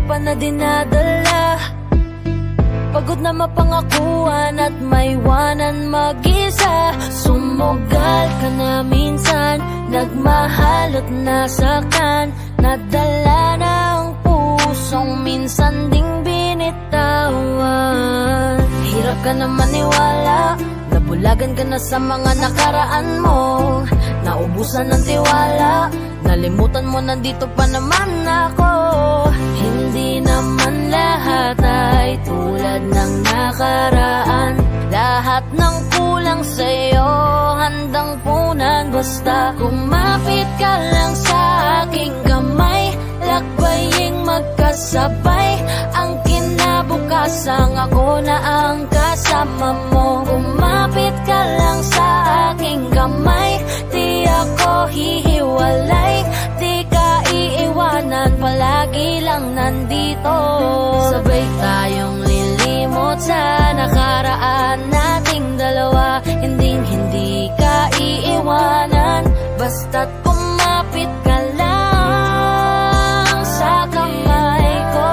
pa na dinadala. Pagod na mapangakuan at maiwanan mag-isa. Sumugal ka na minsan, nagmahal at nasaktan. Nadala na ang pusong minsan ding binitawan. Hirap ka na maniwala, nabulagan ka na sa mga nakaraan mo. Naubusan ng tiwala, nalimutan mo nandito pa naman ako. Hindi naman lahat ay tulad ng nakaraan. Lahat ng kulang sa'yo handang punan. Basta kumapit ka lang sa aking kamay, lakbaying magkasabay. Ang kinabukasan ako na ang kasama mo. Kumapit ka lang sa aking kamay, di ako hihiwalay. Di ka iiwanan, palagi lang nandito. Sabay tayong lilimot sa nakaraan nating dalawa. Hindi ka iiwanan, basta't kumapit ka lang sa kamay ko.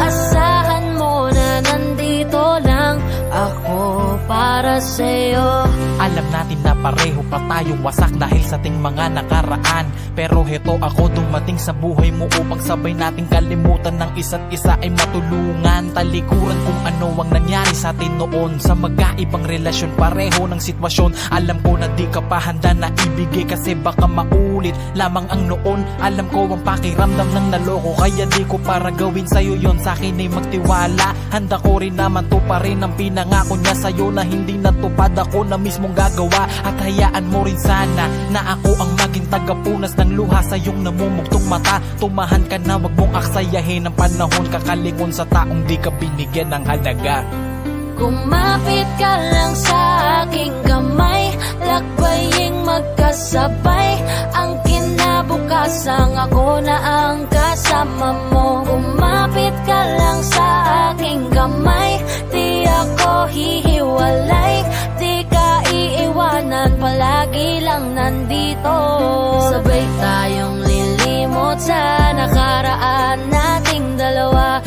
Asahan mo na nandito lang ako para sa'yo. Alam natin na pareho pa tayong wasak dahil sa ating mga nakaraan. Pero heto ako dumating sa buhay mo upang sabay nating kalimutan ng isa't isa ay matulungan. Talikuran kung ano ang nangyari sa atin noon. Sa magkaibang relasyon, pareho ng sitwasyon. Alam ko na di ka pa handa na ibigay kasi baka maulit lamang ang noon. Alam ko ang pakiramdam ng naloko, kaya di ko para gawin sa'yo yon. Sa akin ay magtiwala, handa ko rin naman to pa rin ang pinangako niya sa'yo na hindi natupad. Ako na mismong gagawa at hayaan mo rin sana na ako ang maging tagapunas ng luha sa iyong namumugtong mata. Tumahan ka na, wag mong aksayahin ang panahon. Kakalingon sa taong di ka binigyan ng halaga. Kumapit ka lang sa aking kamay, lakbaying magkasabay. Ang kinabukasan ako na ang kasama mo. Kumapit ka lang sa aking kamay, di ako hihiwalay. Di ka iiwanan, palagi lang nandito. Sabay tayong lilimot sa nakaraan nating dalawa.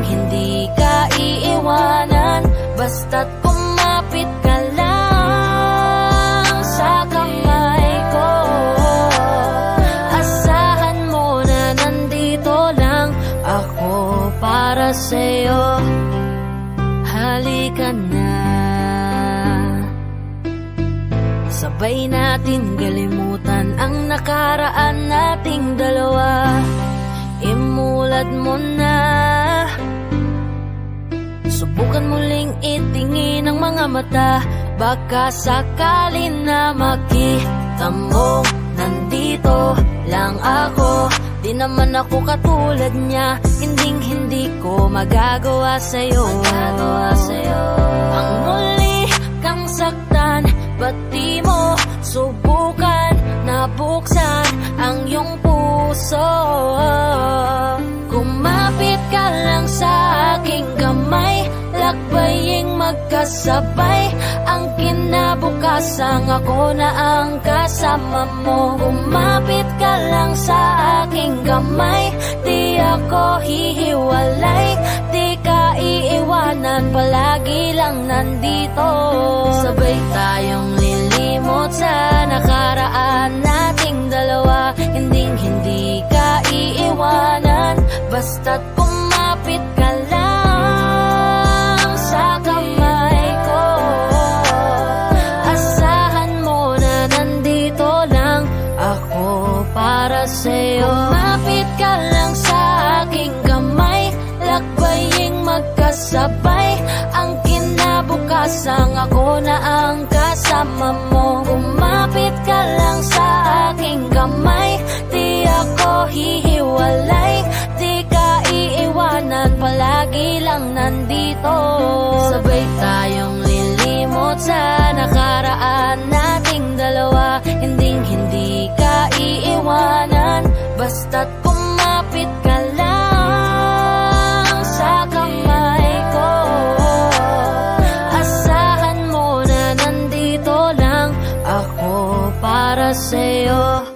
Hindi ka iiwanan, basta't kumapit ka lang sa kamay ko. Asahan mo na nandito lang ako para sa'yo. Halika na, sabay natin kalimutan ang nakaraan nating dalawa. Imulat mo na, subukan muling itingin ang mga mata. Baka sakalin na makita mo nandito lang ako. Di naman ako katulad niya, hindi ko magagawa sa'yo. Ang muli kang saktan, ba't di mo subukan na buksan ang iyong puso? Kumapit ka lang sa aking kamay, lakbaying magkasabay. Ang kinabukasan ako na ang kasama mo. Kumapit ka lang sa aking kamay, di ako hihiwalay. Di ka iiwanan, palagi lang nandito. Sabay tayong lilimot sa nakaraan nating dalawa. Hindi ka iiwanan, basta't kumapit ka lang sa kamay ko. Asahan mo na nandito lang ako para sa'yo. Kumapit ka lang sa aking kamay, lakbaying magkasabay. Ang kinabukasan ako na ang kasama mo. Kumapit ka lang sa aking kamay, di ako hihiwalay. Di ka iiwanan, palagi lang nandito. Sabay tayong lilimot sa nakaraan nating dalawa. Hindi ka iiwanan, basta't kumapit ka lang sa kamay ko. Asahan mo na nandito lang ako para sa'yo.